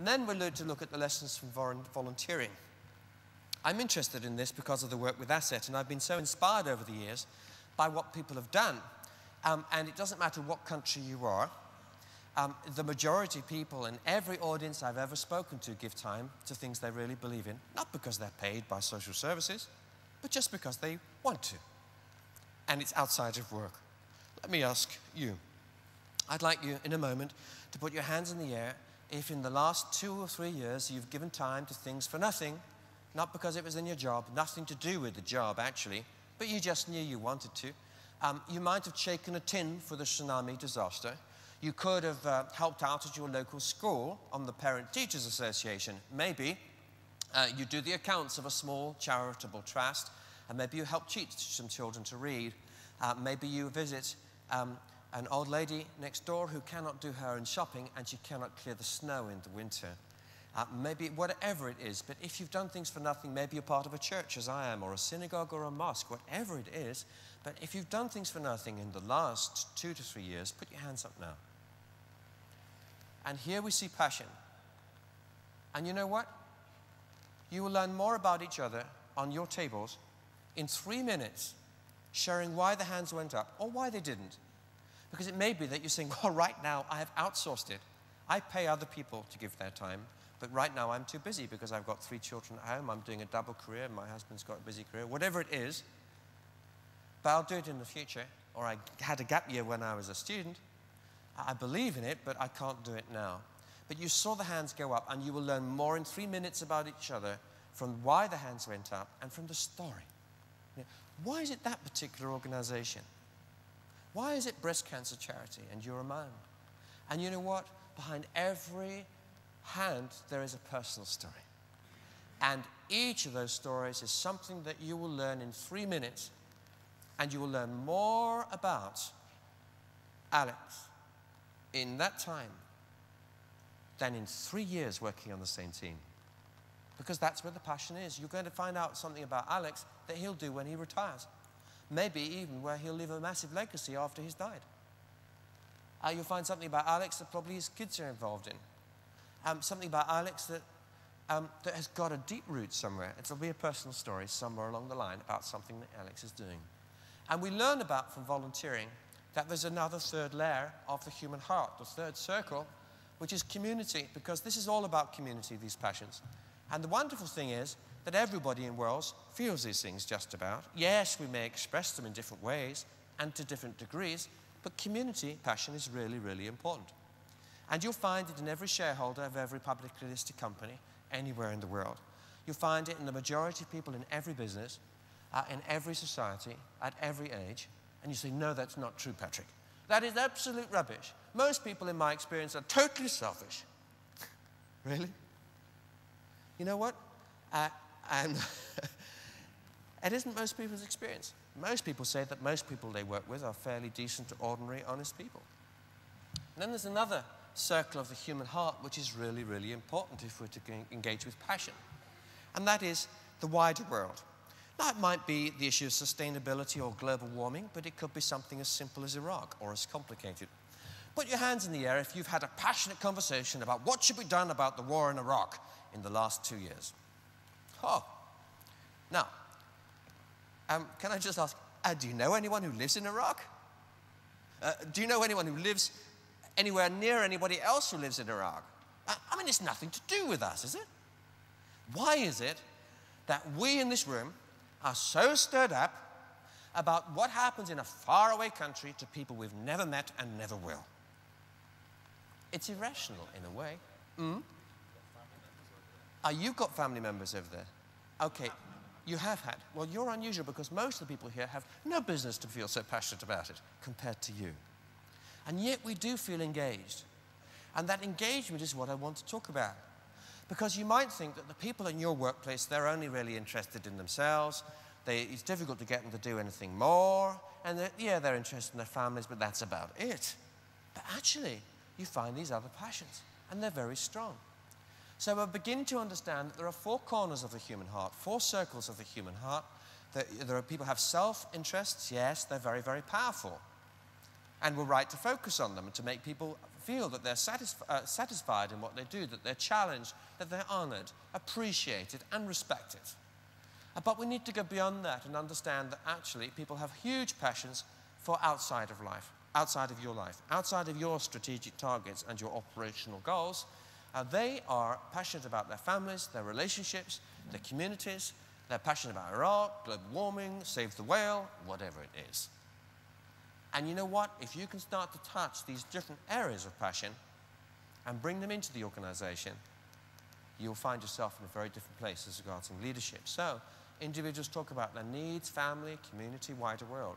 And then we're going to look at the lessons from volunteering. I'm interested in this because of the work with Asset, and I've been so inspired over the years by what people have done. And it doesn't matter what country you are. The majority of people in every audience I've ever spoken to give time to things they really believe in, not because they're paid by social services, but just because they want to. And it's outside of work. Let me ask you. I'd like you in a moment to put your hands in the air if in the last 2 or 3 years you've given time to things for nothing, not because it was in your job, nothing to do with the job actually, but you just knew you wanted to. You might have shaken a tin for the tsunami disaster. You could have helped out at your local school on the Parent-Teachers Association. Maybe you do the accounts of a small charitable trust, and maybe you help teach some children to read. Maybe you visit an old lady next door who cannot do her own shopping and she cannot clear the snow in the winter. Maybe whatever it is, but if you've done things for nothing, maybe you're part of a church as I am, or a synagogue or a mosque, whatever it is. But if you've done things for nothing in the last 2 to 3 years, put your hands up now. And here we see passion. And you know what? You will learn more about each other on your tables in 3 minutes, sharing why the hands went up or why they didn't. Because it may be that you're saying, well, right now I have outsourced it. I pay other people to give their time, but right now I'm too busy because I've got 3 children at home, I'm doing a double career, my husband's got a busy career, whatever it is. But I'll do it in the future, or I had a gap year when I was a student. I believe in it, but I can't do it now. But you saw the hands go up, and you will learn more in 3 minutes about each other from why the hands went up and from the story. You know, why is it that particular organization? Why is it breast cancer charity and you're a man? And you know what? Behind every hand, there is a personal story. And each of those stories is something that you will learn in 3 minutes, and you will learn more about Alex in that time than in 3 years working on the same team. Because that's where the passion is. You're going to find out something about Alex that he'll do when he retires. Maybe even where he'll leave a massive legacy after he's died. You'll find something about Alex that probably his kids are involved in. Something about Alex that has got a deep root somewhere. It'll be a personal story somewhere along the line about something that Alex is doing. And we learn about from volunteering that there's another third layer of the human heart, the third circle, which is community, because this is all about community, these passions. And the wonderful thing is that everybody in Wales feels these things just about. Yes, we may express them in different ways and to different degrees, but community passion is really, really important. And you'll find it in every shareholder of every publicly listed company anywhere in the world. You'll find it in the majority of people in every business, in every society, at every age. And you say, no, that's not true, Patrick. That is absolute rubbish. Most people, in my experience, are totally selfish. Really? You know what? It isn't most people's experience. Most people say that most people they work with are fairly decent, ordinary, honest people. And then there's another circle of the human heart, which is really, really important if we're to engage with passion. And that is the wider world. Now, it might be the issue of sustainability or global warming, but it could be something as simple as Iraq or as complicated. Put your hands in the air if you've had a passionate conversation about what should be done about the war in Iraq in the last 2 years. Oh. Now, can I just ask, do you know anyone who lives in Iraq? Do you know anyone who lives anywhere near anybody else who lives in Iraq? I mean, it's nothing to do with us, is it? Why is it that we in this room are so stirred up about what happens in a faraway country to people we've never met and never will? It's irrational in a way. You've got family members over there. Okay, you have had. Well, you're unusual because most of the people here have no business to feel so passionate about it compared to you. And yet we do feel engaged. And that engagement is what I want to talk about. Because you might think that the people in your workplace, they're only really interested in themselves. It's difficult to get them to do anything more. And they're interested in their families, but that's about it. But actually, you find these other passions, and they're very strong. So we're beginning to understand that there are 4 corners of the human heart, 4 circles of the human heart. There are people who have self-interests. Yes, they're very, very powerful. And we're right to focus on them and to make people feel that they're satisfied in what they do, that they're challenged, that they're honored, appreciated, and respected. But we need to go beyond that and understand that actually people have huge passions for outside of life, outside of your life, outside of your strategic targets and your operational goals. They are passionate about their families, their relationships, their communities. They're passionate about Iraq, global warming, save the whale, whatever it is. And you know what? If you can start to touch these different areas of passion and bring them into the organization, you'll find yourself in a very different place as regards leadership. So individuals talk about their needs, family, community, wider world.